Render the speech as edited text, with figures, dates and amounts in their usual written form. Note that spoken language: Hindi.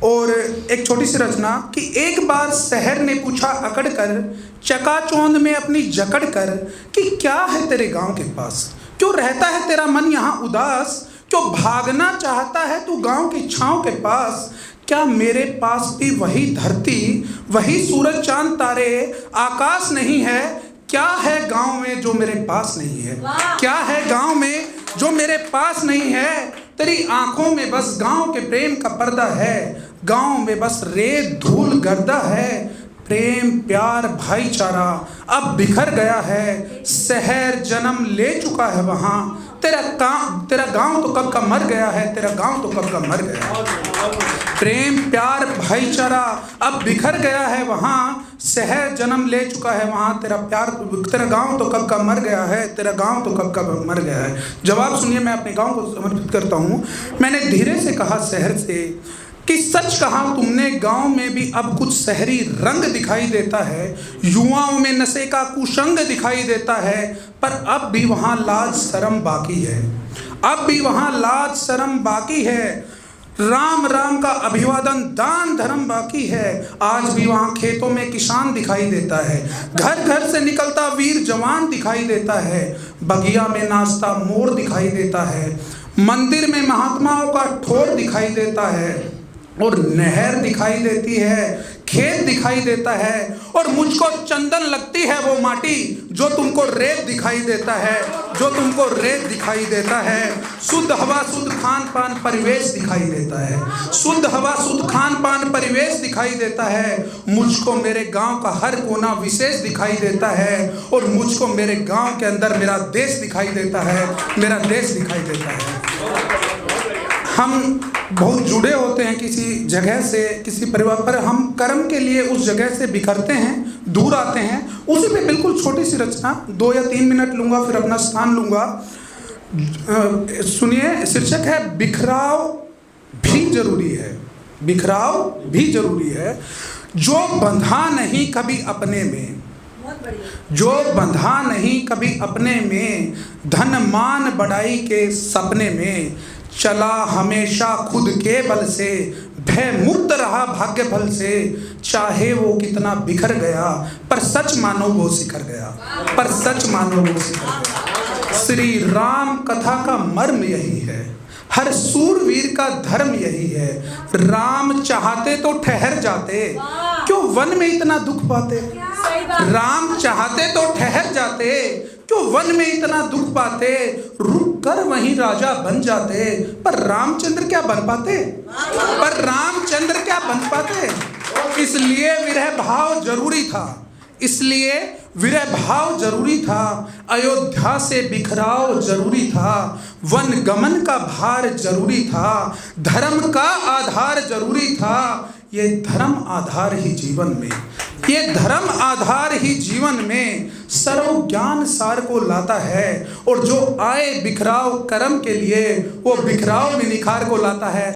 और एक छोटी सी रचना कि एक बार शहर ने पूछा अकड़ कर, चकाचौंध में अपनी जकड़ कर, कि क्या है तेरे गांव के पास, क्यों रहता है तेरा मन यहाँ उदास, क्यों भागना चाहता है तू गांव की छांव के पास। क्या मेरे पास भी वही धरती, वही सूरज चांद तारे, आकाश नहीं है, क्या है गांव में जो मेरे पास नहीं है, क्या है गांव में जो मेरे पास नहीं है। तेरी आंखों में बस गांव के प्रेम का पर्दा है, गांव में बस रेत धूल गर्दा है। प्रेम प्यार भाईचारा अब बिखर गया है, शहर जन्म ले चुका है वहाँ। तेरा गांव तो कब का मर गया है, तेरा गांव तो कब का मर गया है। प्रेम प्यार भाईचारा अब बिखर गया है वहाँ, शहर जन्म ले चुका है वहाँ। तेरा गांव तो कब का मर गया है, तेरा गांव तो कब का मर गया है। जवाब सुनिए, मैं अपने गांव को समर्पित करता हूँ। मैंने धीरे से कहा शहर से कि सच कहा तुमने, गांव में भी अब कुछ शहरी रंग दिखाई देता है, युवाओं में नशे का कुसंग दिखाई देता है। पर अब भी वहाँ लाज शर्म बाकी है, अब भी वहाँ लाज शर्म बाकी है। राम राम का अभिवादन दान धर्म बाकी है। आज भी वहाँ खेतों में किसान दिखाई देता है, घर घर से निकलता वीर जवान दिखाई देता है। बगिया में नाचता मोर दिखाई देता है, मंदिर में महात्माओं का ठोर दिखाई देता है, और नहर दिखाई देती है, खेत दिखाई देता है। और मुझको चंदन लगती है वो माटी जो तुमको रेत दिखाई देता है, जो तुमको रेत दिखाई देता है। शुद्ध हवा शुद्ध खान पान परिवेश दिखाई देता है, शुद्ध हवा शुद्ध खान पान परिवेश दिखाई देता है। मुझको मेरे गांव का हर कोना विशेष दिखाई देता है, और मुझको मेरे गांव के अंदर मेरा देश दिखाई देता है, मेरा देश दिखाई देता है। हम बहुत जुड़े होते हैं किसी जगह से, किसी परिवार पर, हम कर्म के लिए उस जगह से बिखरते हैं, दूर आते हैं। उसी पे बिल्कुल छोटी सी रचना, 2 या 3 मिनट लूँगा, फिर अपना स्थान लूँगा। सुनिए, शीर्षक है बिखराव भी जरूरी है, बिखराव भी जरूरी है। जो बंधा नहीं कभी अपने में, जो बंधा नहीं कभी अपने में, धन मान बड़ाई के सपने में, चला हमेशा खुद के बल से, भय मुक्त रहा भाग्य फल से। चाहे वो कितना बिखर गया, पर सच मानो वो सिखर गया, पर सच मानो वो सिखर गया। श्री राम कथा का मर्म यही है, हर सूरवीर का धर्म यही है। राम चाहते तो ठहर जाते, क्यों वन में इतना दुख पाते। राम चाहते तो ठहर जाते, क्यों वन में इतना दुख पाते। रुक कर वहीं राजा बन जाते, पर रामचंद्र क्या बन पाते, पर रामचंद्र क्या बन पाते। इसलिए विरह भाव जरूरी था, इसलिए विरह भाव जरूरी था। अयोध्या से बिखराव जरूरी था, वन गमन का भार जरूरी था, धर्म का आधार जरूरी था। ये धर्म आधार ही जीवन में, ये धर्म आधार ही जीवन में सर्व ज्ञान सार को लाता है। और जो आए बिखराव कर्म के लिए, वो बिखराव में निखार को लाता है।